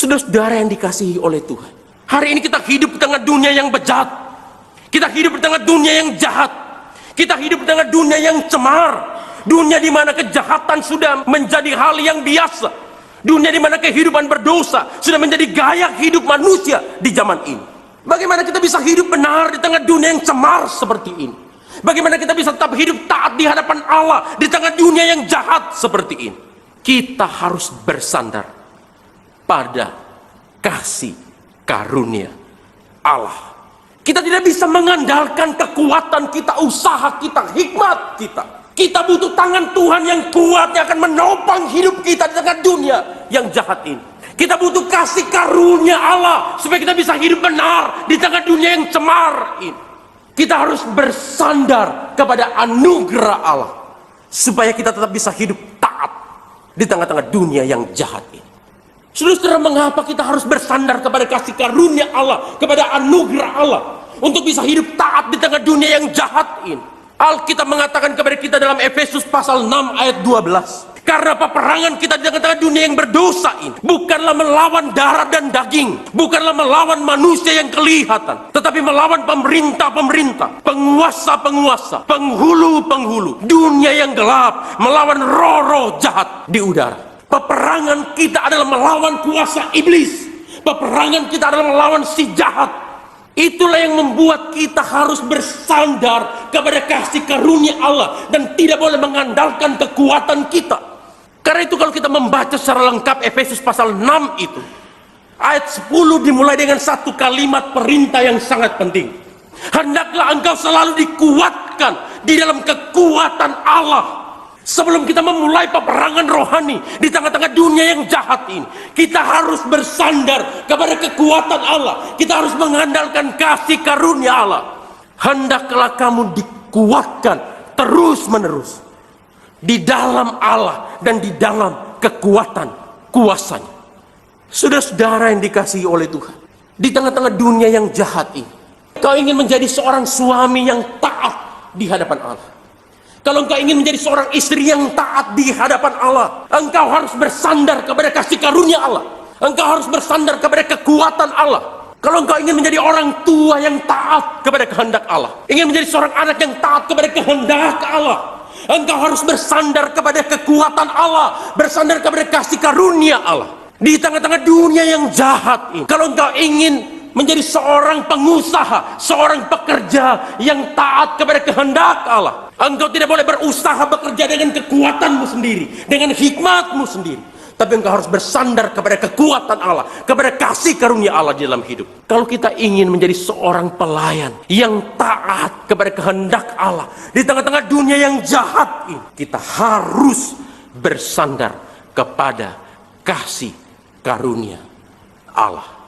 Saudara-saudara yang dikasihi oleh Tuhan, hari ini kita hidup di tengah dunia yang bejat. Kita hidup di tengah dunia yang jahat. Kita hidup di tengah dunia yang cemar. Dunia di mana kejahatan sudah menjadi hal yang biasa. Dunia di mana kehidupan berdosa sudah menjadi gaya hidup manusia di zaman ini. Bagaimana kita bisa hidup benar di tengah dunia yang cemar seperti ini? Bagaimana kita bisa tetap hidup taat di hadapan Allah di tengah dunia yang jahat seperti ini? Kita harus bersandar pada kasih karunia Allah. Kita tidak bisa mengandalkan kekuatan kita, usaha kita, hikmat kita. Kita butuh tangan Tuhan yang kuat yang akan menopang hidup kita di tengah dunia yang jahat ini. Kita butuh kasih karunia Allah supaya kita bisa hidup benar di tengah dunia yang cemar ini. Kita harus bersandar kepada anugerah Allah supaya kita tetap bisa hidup taat di tengah-tengah dunia yang jahat ini. Saudara-saudara, mengapa kita harus bersandar kepada kasih karunia Allah, kepada anugerah Allah untuk bisa hidup taat di tengah dunia yang jahat ini? Alkitab mengatakan kepada kita dalam Efesus pasal 6 ayat 12, karena peperangan kita di tengah-tengah dunia yang berdosa ini bukanlah melawan darah dan daging, bukanlah melawan manusia yang kelihatan, tetapi melawan pemerintah-pemerintah, penguasa-penguasa, penghulu-penghulu, dunia yang gelap, melawan roh-roh jahat di udara. Peperangan kita adalah melawan kuasa iblis. Peperangan kita adalah melawan si jahat. Itulah yang membuat kita harus bersandar kepada kasih karunia Allah dan tidak boleh mengandalkan kekuatan kita. Karena itu kalau kita membaca secara lengkap Efesus pasal 6 itu, ayat 10 dimulai dengan satu kalimat perintah yang sangat penting. Hendaklah engkau selalu dikuatkan di dalam kekuatan Allah. Sebelum kita memulai peperangan rohani di tengah-tengah dunia yang jahat ini, kita harus bersandar kepada kekuatan Allah. Kita harus mengandalkan kasih karunia Allah. Hendaklah kamu dikuatkan terus-menerus di dalam Allah dan di dalam kekuatan kuasanya. Saudara-saudara yang dikasihi oleh Tuhan, di tengah-tengah dunia yang jahat ini, kau ingin menjadi seorang suami yang taat di hadapan Allah. Kalau engkau ingin menjadi seorang istri yang taat di hadapan Allah, engkau harus bersandar kepada kasih karunia Allah. Engkau harus bersandar kepada kekuatan Allah. Kalau engkau ingin menjadi orang tua yang taat kepada kehendak Allah, ingin menjadi seorang anak yang taat kepada kehendak Allah, engkau harus bersandar kepada kekuatan Allah, bersandar kepada kasih karunia Allah. Di tengah-tengah dunia yang jahat ini, kalau engkau ingin menjadi seorang pengusaha, seorang pekerja yang taat kepada kehendak Allah, engkau tidak boleh berusaha bekerja dengan kekuatanmu sendiri, dengan hikmatmu sendiri, tapi engkau harus bersandar kepada kekuatan Allah, kepada kasih karunia Allah di dalam hidup. Kalau kita ingin menjadi seorang pelayan yang taat kepada kehendak Allah di tengah-tengah dunia yang jahat ini, kita harus bersandar kepada kasih karunia Allah.